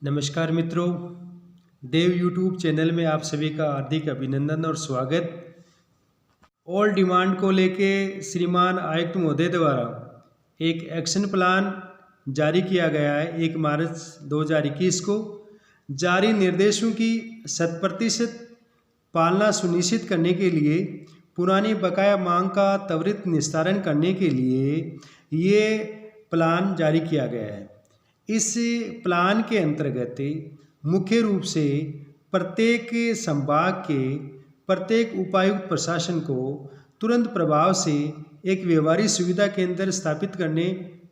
नमस्कार मित्रों, देव YouTube channel में आप सभी का हार्दिक अभिनंदन और स्वागत। ऑल डिमांड को लेके श्रीमान आयुक्त महोदय द्वारा एक एक्शन प्लान जारी किया गया है 1 मार्च 2021 को। जारी निर्देशों की 100% पालना सुनिश्चित करने के लिए पुरानी बकाया मांग का त्वरित निस्तारण करने के लिए ये प्लान जारी किया गया है। इस प्लान के अंतर्गत मुख्य रूप से प्रत्येक संभाग के प्रत्येक उपायुक्त प्रशासन को तुरंत प्रभाव से एक व्यवहारिक सुविधा केंद्र स्थापित करने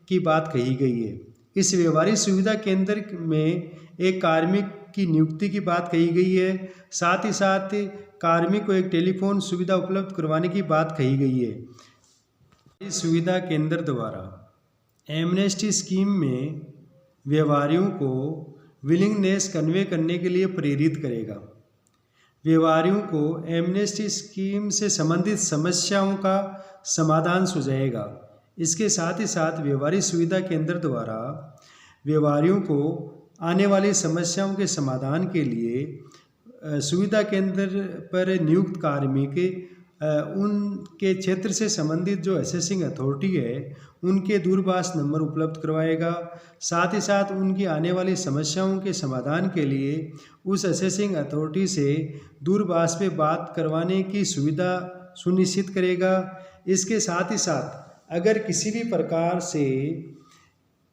की बात कही गई है। इस व्यवहारिक सुविधा केंद्र में एक कार्मिक की नियुक्ति की बात कही गई है। साथ ही साथ कार्मिक को एक टेलीफोन सुविधा उपलब्ध करवाने की बात कही गई है। इस सुविधा केंद्र द्वारा एमनेस्टी स्कीम में व्यवहारियों को विलिंगनेस कन्वे करने के लिए प्रेरित करेगा। व्यवहारियों को एमनेस्टी स्कीम से संबंधित समस्याओं का समाधान सुझाएगा। इसके साथ ही साथ व्यवहारिक सुविधा केंद्र द्वारा व्यवहारियों को आने वाली समस्याओं के समाधान के लिए सुविधा केंद्र पर नियुक्त कार्मिक उनके क्षेत्र से संबंधित जो असेसिंग अथॉरिटी है उनके दूरभाष नंबर उपलब्ध करवाएगा। साथ ही साथ उनकी आने वाली समस्याओं के समाधान के लिए उस असेसिंग अथॉरिटी से दूरभाष पे बात करवाने की सुविधा सुनिश्चित करेगा। इसके साथ ही साथ अगर किसी भी प्रकार से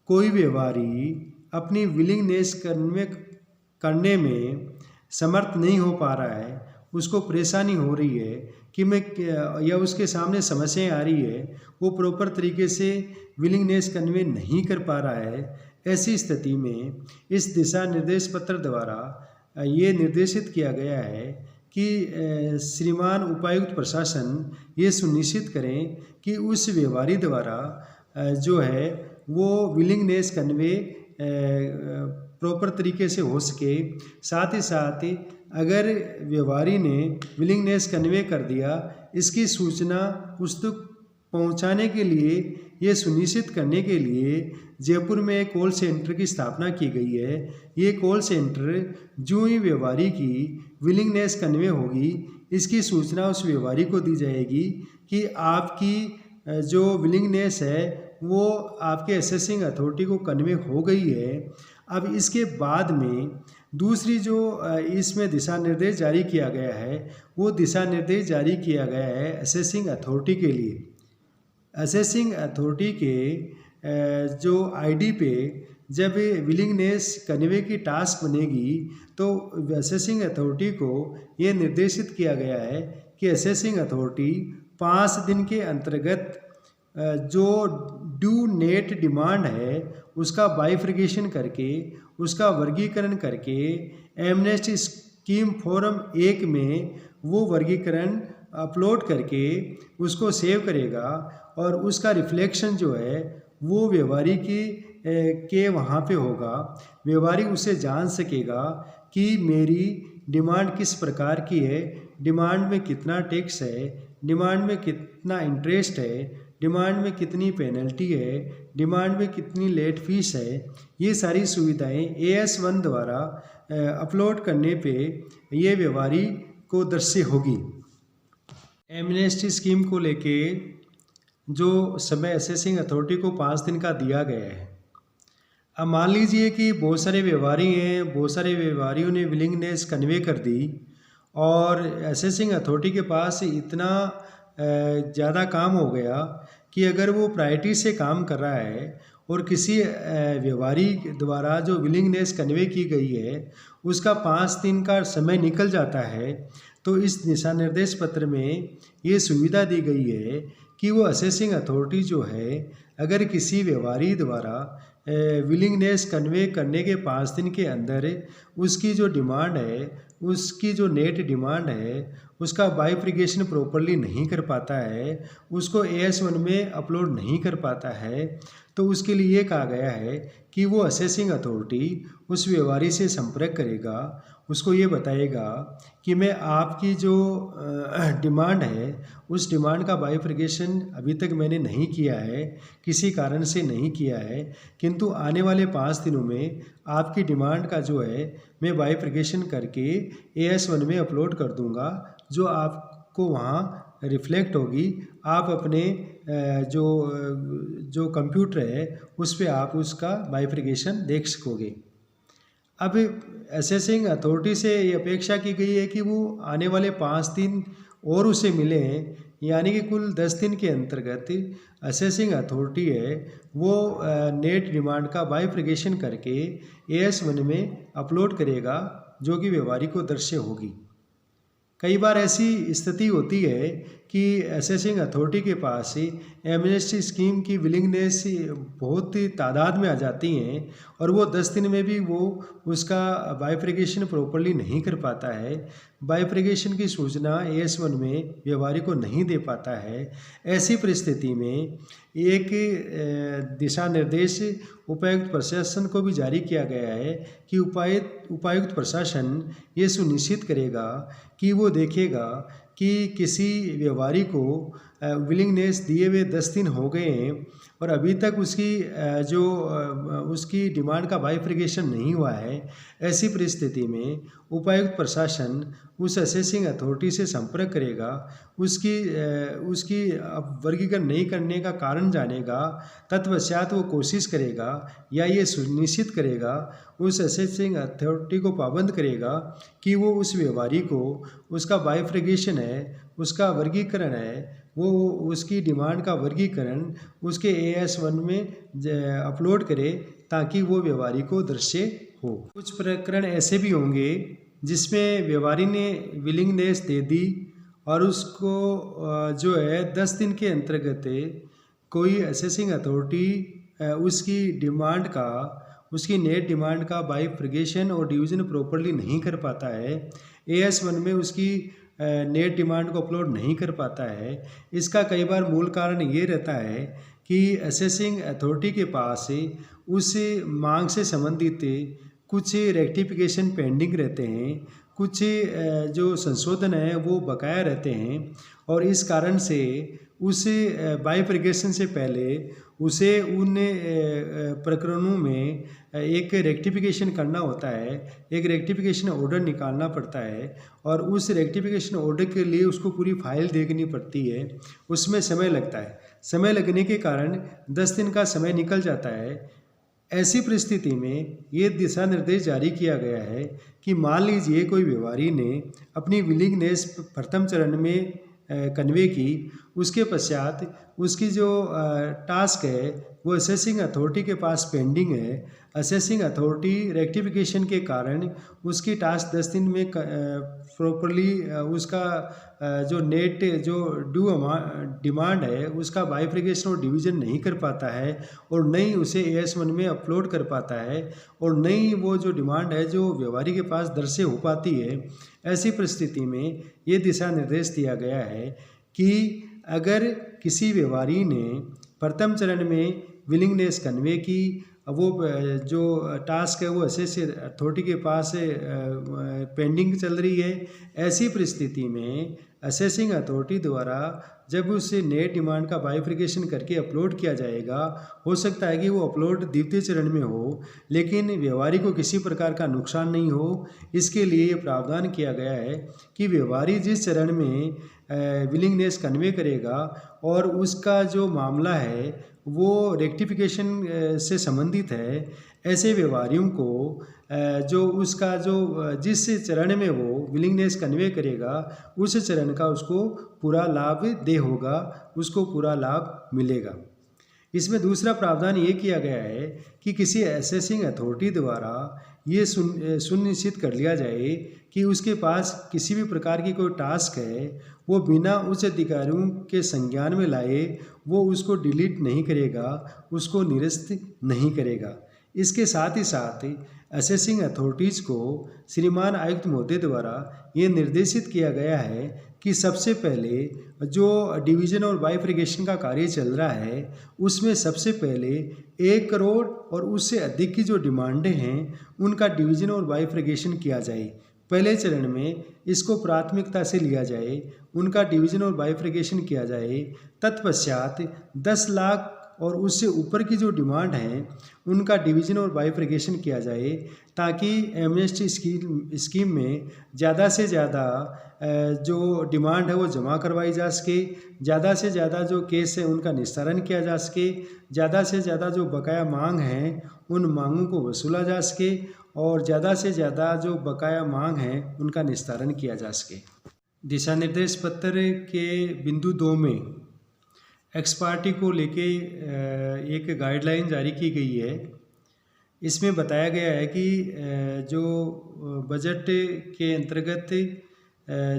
कोई व्यवहारी अपनी विलिंगनेस करने में समर्थ नहीं हो पा रहा है, उसको परेशानी हो रही है कि मैं या उसके सामने समस्याएं आ रही है, वो प्रॉपर तरीके से विलिंगनेस कन्वे नहीं कर पा रहा है, ऐसी स्थिति में इस दिशा निर्देश पत्र द्वारा ये निर्देशित किया गया है कि श्रीमान उपायुक्त प्रशासन ये सुनिश्चित करें कि उस व्यवहारी द्वारा जो है वो विलिंगनेस कन्वे प्रॉपर तरीके से हो सके। साथ ही साथ अगर व्यवहारी ने विलिंगनेस कन्वे कर दिया, इसकी सूचना उस तक पहुंचाने के लिए ये सुनिश्चित करने के लिए जयपुर में एक कॉल सेंटर की स्थापना की गई है। ये कॉल सेंटर जो ही व्यवहारी की विलिंगनेस कन्वे होगी, इसकी सूचना उस व्यवहारी को दी जाएगी कि आपकी जो विलिंगनेस है वो आपके असेसिंग अथॉरिटी को कन्वे हो गई है। अब इसके बाद में दूसरी जो इसमें दिशा निर्देश जारी किया गया है, वो दिशा निर्देश जारी किया गया है असेसिंग अथॉरिटी के लिए। असेसिंग अथॉरिटी के जो आईडी पे जब विलिंगनेस कन्वे की टास्क बनेगी तो असेसिंग अथॉरिटी को ये निर्देशित किया गया है कि असेसिंग अथॉरिटी 5 दिन के अंतर्गत जो ड्यू नेट डिमांड है उसका बाइफर्केशन करके, उसका वर्गीकरण करके एमनेस्टी स्कीम फॉर्म 1 में वो वर्गीकरण अपलोड करके उसको सेव करेगा और उसका रिफ्लेक्शन जो है वो व्यवहारी के वहाँ पे होगा। व्यवहारी उसे जान सकेगा कि मेरी डिमांड किस प्रकार की है, डिमांड में कितना टैक्स है, डिमांड में कितना इंटरेस्ट है, डिमांड में कितनी पेनल्टी है, डिमांड में कितनी लेट फीस है। ये सारी सुविधाएं AS1 द्वारा अपलोड करने पे ये व्यवहारी को दृश्य होगी। एमनेस्टी स्कीम को लेके जो समय असेसिंग अथॉरिटी को 5 दिन का दिया गया है। अब मान लीजिए कि बहुत सारे व्यवहारी हैं, बहुत सारे व्यवहारियों ने विलिंगनेस कन्वे कर दी और असेसिंग अथॉरिटी के पास इतना ज़्यादा काम हो गया कि अगर वो प्रायोरिटी से काम कर रहा है और किसी व्यवहारी द्वारा जो विलिंगनेस कन्वे की गई है उसका 5 दिन का समय निकल जाता है, तो इस दिशा निर्देश पत्र में ये सुविधा दी गई है कि वो असेसिंग अथॉरिटी जो है अगर किसी व्यवहारी द्वारा विलिंगनेस कन्वे करने के 5 दिन के अंदर उसकी जो डिमांड है, उसकी जो नेट डिमांड है, उसका बाइफर्केशन प्रॉपरली नहीं कर पाता है, उसको AS1 में अपलोड नहीं कर पाता है, तो उसके लिए ये कहा गया है कि वो असेसिंग अथॉरिटी उस व्यवहारी से संपर्क करेगा, उसको ये बताएगा कि मैं आपकी जो डिमांड है उस डिमांड का बाइफर्केशन अभी तक मैंने नहीं किया है, किसी कारण से नहीं किया है, किंतु आने वाले 5 दिनों में आपकी डिमांड का जो है मैं बाइफरकेशन करके AS1 में अपलोड कर दूंगा, जो आपको वहाँ रिफ्लेक्ट होगी। आप अपने जो कंप्यूटर है उस पर आप उसका बाइफरकेशन देख सकोगे। अब असेसिंग अथॉरिटी से ये अपेक्षा की गई है कि वो आने वाले 5 दिन और उसे मिले हैं, यानी कि कुल 10 दिन के अंतर्गत असेसिंग अथॉरिटी है वो नेट डिमांड का बाइफरकेशन करके AS1 में अपलोड करेगा, जो कि व्यवहारिक को दृश्य होगी। कई बार ऐसी स्थिति होती है कि असेसिंग अथॉरिटी के पास एमनेस्टी स्कीम की विलिंगनेस बहुत ही तादाद में आ जाती हैं और वो 10 दिन में भी वो उसका बाइफरकेशन प्रॉपरली नहीं कर पाता है, बाइफरकेशन की सूचना AS1 में व्यवहारिक को नहीं दे पाता है। ऐसी परिस्थिति में एक दिशा निर्देश उपायुक्त प्रशासन को भी जारी किया गया है कि उपायुक्त प्रशासन ये सुनिश्चित करेगा कि वो देखेगा कि किसी व्यवहारी को विलिंगनेस दिए हुए 10 दिन हो गए हैं और अभी तक उसकी डिमांड का बाइफरकेशन नहीं हुआ है। ऐसी परिस्थिति में उपायुक्त प्रशासन उस असेसिंग अथॉरिटी से संपर्क करेगा, उसकी वर्गीकरण नहीं करने का कारण जानेगा, तत्पश्चात वो कोशिश करेगा या ये सुनिश्चित करेगा, उस असेसिंग अथॉरिटी को पाबंद करेगा कि वो उस व्यवहारी को उसका बाइफरकेशन है, उसका वर्गीकरण है, वो उसकी डिमांड का वर्गीकरण उसके AS1 में अपलोड करे ताकि वो व्यवहारी को दृश्य हो। कुछ प्रकरण ऐसे भी होंगे जिसमें व्यवहारी ने विलिंगनेस दे दी और उसको जो है 10 दिन के अंतर्गत कोई असेसिंग अथॉरिटी उसकी नेट डिमांड का बाइफरकेशन और डिवीज़न प्रॉपरली नहीं कर पाता है, AS1 में उसकी नेट डिमांड को अपलोड नहीं कर पाता है। इसका कई बार मूल कारण ये रहता है कि असेसिंग अथॉरिटी के पास उस मांग से संबंधित कुछ रेक्टिफिकेशन पेंडिंग रहते हैं, कुछ जो संशोधन है वो बकाया रहते हैं और इस कारण से उस बाइफरकेशन से पहले उसे उन प्रकरणों में एक रेक्टिफिकेशन करना होता है, एक रेक्टिफिकेशन ऑर्डर निकालना पड़ता है और उस रेक्टिफिकेशन ऑर्डर के लिए उसको पूरी फाइल देखनी पड़ती है, उसमें समय लगता है। समय लगने के कारण 10 दिन का समय निकल जाता है। ऐसी परिस्थिति में ये दिशा निर्देश जारी किया गया है कि मान लीजिए कोई व्यवहारी ने अपनी विलिंगनेस प्रथम चरण में कन्वे की, उसके पश्चात उसकी जो टास्क है वो असेसिंग अथॉरिटी के पास पेंडिंग है। असेसिंग अथॉरिटी रेक्टिफिकेशन के कारण उसकी टास्क 10 दिन में प्रॉपरली उसका जो नेट जो ड्यू डिमांड है उसका बाइफरकेशन और डिवीज़न नहीं कर पाता है और न ही उसे AS1 में अपलोड कर पाता है और न ही वो जो डिमांड है जो व्यवहारी के पास दर्ज हो पाती है। ऐसी परिस्थिति में ये दिशा निर्देश दिया गया है कि अगर किसी व्यवहारी ने प्रथम चरण में विलिंगनेस कन्वे की, वो जो टास्क है वो असेसिंग अथॉरिटी के पास पेंडिंग चल रही है, ऐसी परिस्थिति में असेसिंग अथॉरिटी द्वारा जब उसे नेट डिमांड का बाइफरकेशन करके अपलोड किया जाएगा, हो सकता है कि वो अपलोड द्वितीय चरण में हो लेकिन व्यवहारी को किसी प्रकार का नुकसान नहीं हो। इसके लिए ये प्रावधान किया गया है कि व्यवहारी जिस चरण में विलिंगनेस कन्वे करेगा और उसका जो मामला है वो रेक्टिफिकेशन से संबंधित है, ऐसे व्यवहारियों को जिस चरण में वो विलिंगनेस कन्वे करेगा उस चरण का उसको पूरा लाभ होगा, उसको पूरा लाभ मिलेगा। इसमें दूसरा प्रावधान ये किया गया है कि किसी असेसिंग अथॉरिटी द्वारा ये सुनिश्चित कर लिया जाए कि उसके पास किसी भी प्रकार की कोई टास्क है वो बिना उच्च अधिकारियों के संज्ञान में लाए वो उसको डिलीट नहीं करेगा, उसको निरस्त नहीं करेगा। इसके साथ ही साथ असेसिंग अथॉरिटीज़ को श्रीमान आयुक्त महोदय द्वारा ये निर्देशित किया गया है कि सबसे पहले जो डिवीज़न और बाइफरकेशन का कार्य चल रहा है उसमें सबसे पहले 1 करोड़ और उससे अधिक की जो डिमांडें हैं उनका डिवीज़न और बाइफरकेशन किया जाए। पहले चरण में इसको प्राथमिकता से लिया जाए, उनका डिवीज़न और बाइफरकेशन किया जाए। तत्पश्चात 10 लाख और उससे ऊपर की जो डिमांड हैं उनका डिवीज़न और बाइफर्केशन किया जाए, ताकि एमनेस्टी स्कीम में ज़्यादा से ज़्यादा जो डिमांड है वो जमा करवाई जा सके, ज़्यादा से ज़्यादा जो केस है उनका निस्तारण किया जा सके, ज़्यादा से ज़्यादा जो बकाया मांग हैं उन मांगों को वसूला जा सके और ज़्यादा से ज़्यादा जो बकाया मांग हैं उनका निस्तारण किया जा सके। दिशा निर्देश पत्र के बिंदु 2 में एक्स पार्टी को लेके एक गाइडलाइन जारी की गई है। इसमें बताया गया है कि जो बजट के अंतर्गत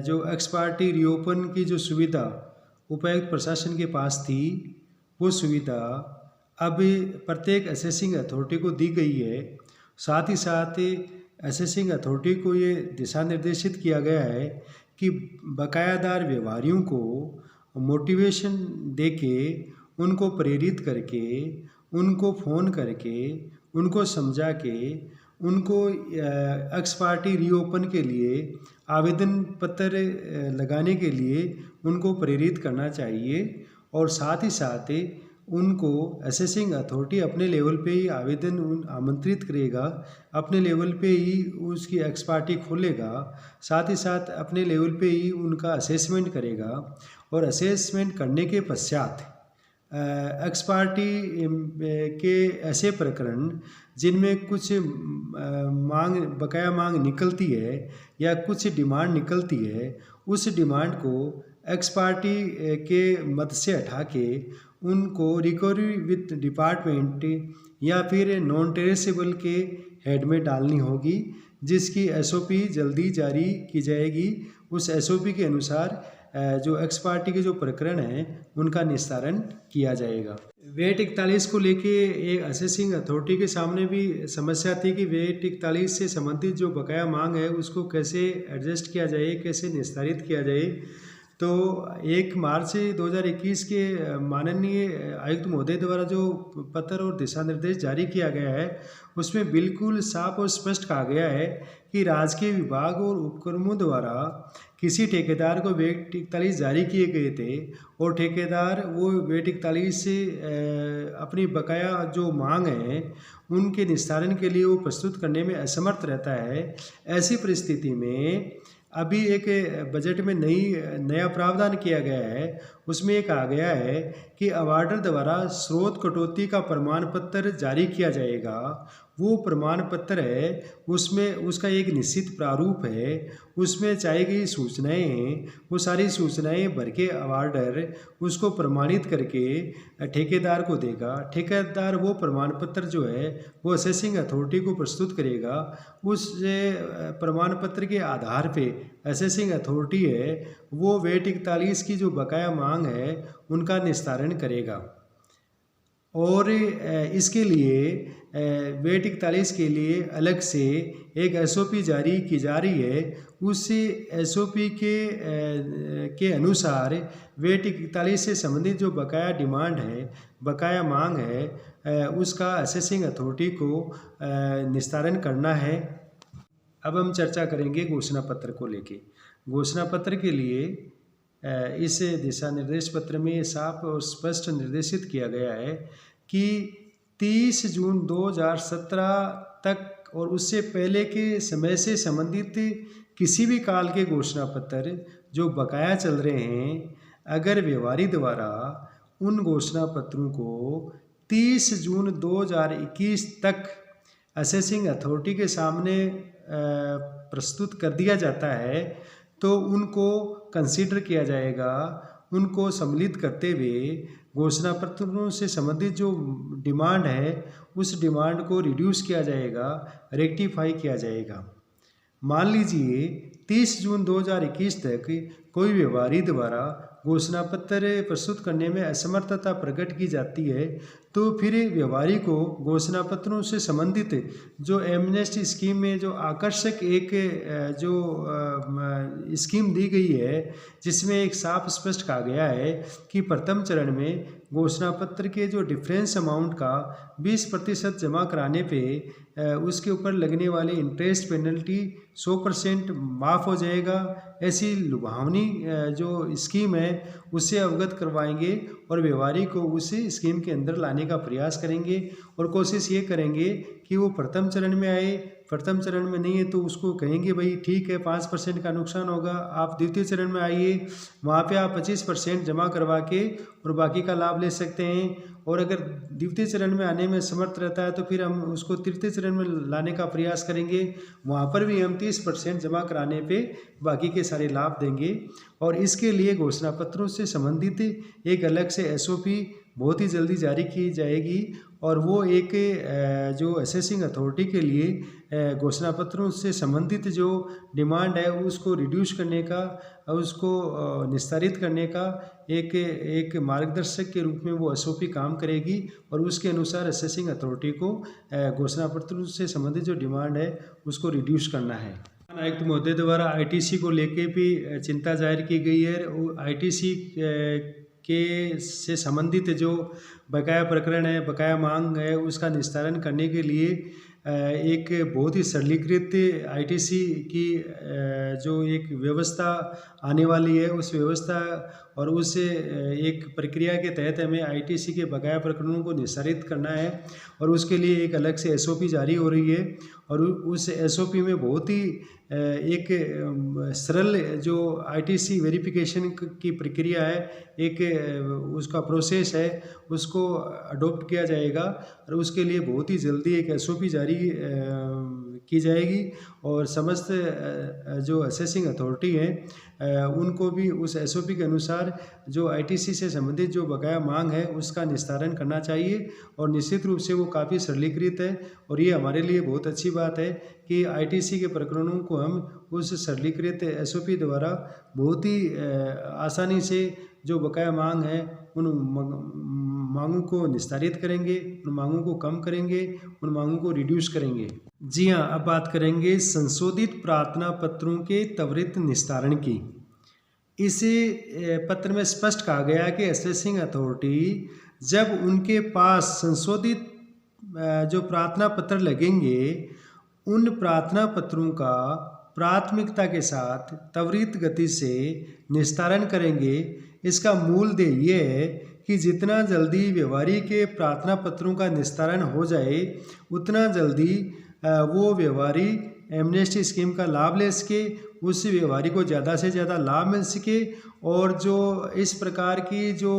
जो एक्स पार्टी रीओपन की जो सुविधा उपायुक्त प्रशासन के पास थी, वो सुविधा अब प्रत्येक असेसिंग अथॉरिटी को दी गई है। साथ ही साथ असेसिंग अथॉरिटी को ये दिशा निर्देशित किया गया है कि बकायादार व्यवहारियों को मोटिवेशन देके, उनको प्रेरित करके, उनको फ़ोन करके, उनको समझा के, उनको एक्स पार्टी रीओपन के लिए आवेदन पत्र लगाने के लिए उनको प्रेरित करना चाहिए। और साथ ही साथ उनको असेसिंग अथॉरिटी अपने लेवल पे ही आवेदन आमंत्रित करेगा, अपने लेवल पे ही उसकी एक्स पार्टी खोलेगा, साथ ही साथ अपने लेवल पे ही उनका असेसमेंट करेगा। और असेसमेंट करने के पश्चात एक्स पार्टी के ऐसे प्रकरण जिनमें कुछ बकाया मांग निकलती है या कुछ डिमांड निकलती है, उस डिमांड को एक्स पार्टी के मद से हटा के उनको रिकवरी विद डिपार्टमेंट या फिर नॉन टेरेसेबल के हेड में डालनी होगी, जिसकी एसओपी जल्दी जारी की जाएगी। उस एसओपी के अनुसार जो एक्स पार्टी के जो प्रकरण हैं उनका निस्तारण किया जाएगा। वेट 41 को लेके एक असेसिंग अथॉरिटी के सामने भी समस्या थी कि वेट 41 से संबंधित जो बकाया मांग है उसको कैसे एडजस्ट किया जाए, कैसे निस्तारित किया जाए। तो 1 मार्च 2021 के माननीय आयुक्त महोदय द्वारा जो पत्र और दिशा निर्देश जारी किया गया है, उसमें बिल्कुल साफ और स्पष्ट कहा गया है कि राजकीय विभाग और उपक्रमों द्वारा किसी ठेकेदार को वेट 41 जारी किए गए थे और ठेकेदार वो वेट 41 से अपनी बकाया जो मांग है उनके निस्तारण के लिए वो प्रस्तुत करने में असमर्थ रहता है। ऐसी परिस्थिति में अभी एक बजट में नया प्रावधान किया गया है। उसमें एक आ गया है कि अवार्डर द्वारा स्रोत कटौती का प्रमाण पत्र जारी किया जाएगा। वो प्रमाण पत्र है, उसमें उसका एक निश्चित प्रारूप है, उसमें चाहे गई सूचनाएँ हैं, वो सारी सूचनाएँ भर के अवार्डर उसको प्रमाणित करके ठेकेदार को देगा। ठेकेदार वो प्रमाण पत्र जो है वो असेसिंग अथॉरिटी को प्रस्तुत करेगा। उस प्रमाण पत्र के आधार पे असेसिंग अथॉरिटी है वो वेट 41 की जो बकाया मांग है उनका निस्तारण करेगा। और इसके लिए वेट 41 के लिए अलग से एक एसओपी जारी की जा रही है। उस एसओपी के अनुसार वेट 41 से संबंधित जो बकाया डिमांड है, बकाया मांग है, उसका असेसिंग अथॉरिटी को निस्तारण करना है। अब हम चर्चा करेंगे घोषणा पत्र को लेके। घोषणा पत्र के लिए इस दिशा निर्देश पत्र में साफ और स्पष्ट निर्देशित किया गया है कि 30 जून 2017 तक और उससे पहले के समय से संबंधित किसी भी काल के घोषणा पत्र जो बकाया चल रहे हैं, अगर व्यवहारी द्वारा उन घोषणा पत्रों को 30 जून 2021 तक असेसिंग अथॉरिटी के सामने प्रस्तुत कर दिया जाता है तो उनको कंसीडर किया जाएगा। उनको सम्मिलित करते हुए घोषणा पत्रों से संबंधित जो डिमांड है उस डिमांड को रिड्यूस किया जाएगा, रेक्टिफाई किया जाएगा। मान लीजिए 30 जून 2021 तक कोई व्यवहारी द्वारा घोषणा पत्र प्रस्तुत करने में असमर्थता प्रकट की जाती है तो फिर व्यापारी को घोषणा पत्रों से संबंधित जो एमनेस्टी स्कीम में जो आकर्षक एक जो स्कीम दी गई है, जिसमें एक साफ स्पष्ट कहा गया है कि प्रथम चरण में घोषणा पत्र के जो डिफरेंस अमाउंट का 20% जमा कराने पे उसके ऊपर लगने वाली इंटरेस्ट पेनल्टी 100% माफ़ हो जाएगा। ऐसी लुभावनी जो स्कीम है उससे अवगत करवाएंगे और व्यापारी को उस स्कीम के अंदर लाने का प्रयास करेंगे और कोशिश ये करेंगे कि वो प्रथम चरण में आए। प्रथम चरण में नहीं है तो उसको कहेंगे भाई ठीक है 5% का नुकसान होगा, आप द्वितीय चरण में आइए, वहाँ पे आप 25% जमा करवा के और बाकी का लाभ ले सकते हैं। और अगर द्वितीय चरण में आने में समर्थ रहता है तो फिर हम उसको तृतीय चरण में लाने का प्रयास करेंगे, वहाँ पर भी हम 30% जमा कराने पे बाकी के सारे लाभ देंगे। और इसके लिए घोषणा पत्रों से संबंधित एक अलग से SOP बहुत ही जल्दी जारी की जाएगी और वो एक जो असेसिंग अथॉरिटी के लिए घोषणा पत्रों से संबंधित जो डिमांड है उसको रिड्यूस करने का, उसको निस्तारित करने का एक मार्गदर्शक के रूप में वो SOP काम करेगी और उसके अनुसार असेसिंग अथॉरिटी को घोषणा पत्रों से संबंधित जो डिमांड है उसको रिड्यूस करना है। आयुक्त महोदय द्वारा ITC को लेके भी चिंता जाहिर की गई है। ITC के से संबंधित जो बकाया प्रकरण है, बकाया मांग है, उसका निस्तारण करने के लिए एक बहुत ही सरलीकृत ITC की जो एक व्यवस्था आने वाली है, उस व्यवस्था और उस एक प्रक्रिया के तहत हमें ITC के बकाया प्रकरणों को निस्तारित करना है और उसके लिए एक अलग से SOP जारी हो रही है। और उस SOP में बहुत ही एक सरल जो ITC वेरिफिकेशन की प्रक्रिया है, एक उसका प्रोसेस है, उसको अडॉप्ट किया जाएगा और उसके लिए बहुत ही जल्दी एक SOP जारी की जाएगी और समस्त जो असेसिंग अथॉरिटी हैं उनको भी उस SOP के अनुसार जो ITC से संबंधित जो बकाया मांग है उसका निस्तारण करना चाहिए। और निश्चित रूप से वो काफ़ी सरलीकृत है और ये हमारे लिए बहुत अच्छी बात है कि ITC के प्रकरणों को हम उस सरलीकृत SOP द्वारा बहुत ही आसानी से जो बकाया मांग है उन मांगों को निस्तारित करेंगे, उन मांगों को कम करेंगे, उन मांगों को रिड्यूस करेंगे। जी हाँ, अब बात करेंगे संशोधित प्रार्थना पत्रों के त्वरित निस्तारण की। इस पत्र में स्पष्ट कहा गया कि असेसिंग अथॉरिटी जब उनके पास संशोधित जो प्रार्थना पत्र लगेंगे उन प्रार्थना पत्रों का प्राथमिकता के साथ त्वरित गति से निस्तारण करेंगे। इसका मूल ध्येय ये है कि जितना जल्दी व्यापारी के प्रार्थना पत्रों का निस्तारण हो जाए उतना जल्दी वो व्यापारी एमनेस्टी स्कीम का लाभ ले सके, उस व्यापारी को ज़्यादा से ज़्यादा लाभ मिल सके और जो इस प्रकार की जो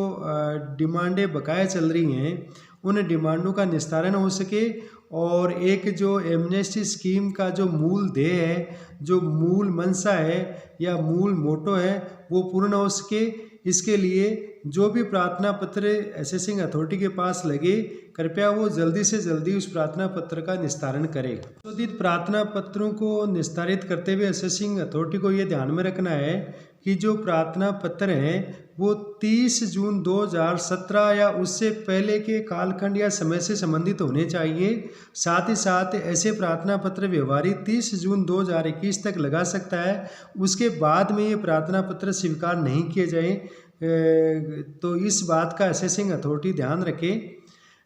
डिमांडें बकाया चल रही हैं उन डिमांडों का निस्तारण हो सके और एक जो एमनेस्टी स्कीम का जो मूल ध्येय है, जो मूल मंशा है या मूल मोटो है वो पूर्ण हो सके। इसके लिए जो भी प्रार्थना पत्र असेसिंग अथॉरिटी के पास लगे कृपया वो जल्दी से जल्दी उस प्रार्थना पत्र का निस्तारण करें। संशोधित प्रार्थना पत्रों को निस्तारित करते हुए असेसिंग अथॉरिटी को ये ध्यान में रखना है कि जो प्रार्थना पत्र हैं वो 30 जून 2017 या उससे पहले के कालखंड या समय से संबंधित होने चाहिए। साथ ही साथ ऐसे प्रार्थना पत्र व्यापारी 30 जून 2021 तक लगा सकता है, उसके बाद में ये प्रार्थना पत्र स्वीकार नहीं किए जाए। तो इस बात का असेसिंग अथॉरिटी ध्यान रखे।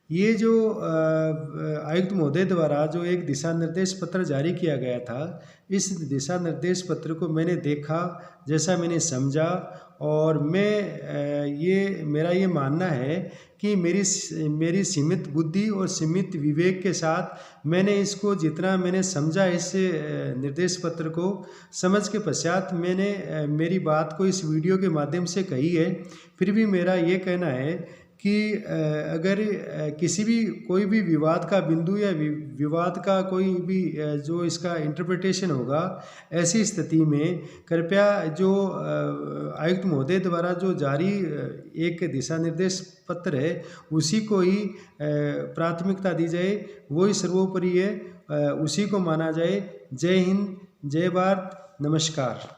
ये जो आयुक्त महोदय द्वारा जो एक दिशा निर्देश पत्र जारी किया गया था, इस दिशा निर्देश पत्र को मैंने देखा, जैसा मैंने समझा और मेरा ये मानना है कि मेरी सीमित बुद्धि और सीमित विवेक के साथ मैंने इसको जितना मैंने समझा इस निर्देश पत्र को समझ के पश्चात मैंने मेरी बात को इस वीडियो के माध्यम से कही है। फिर भी मेरा ये कहना है कि अगर किसी भी कोई भी विवाद का बिंदु या विवाद का कोई भी जो इसका इंटरप्रिटेशन होगा, ऐसी स्थिति में कृपया जो आयुक्त महोदय द्वारा जो जारी एक दिशा निर्देश पत्र है उसी को ही प्राथमिकता दी जाए, वो ही सर्वोपरि है, उसी को माना जाए। जय हिंद, जय भारत, नमस्कार।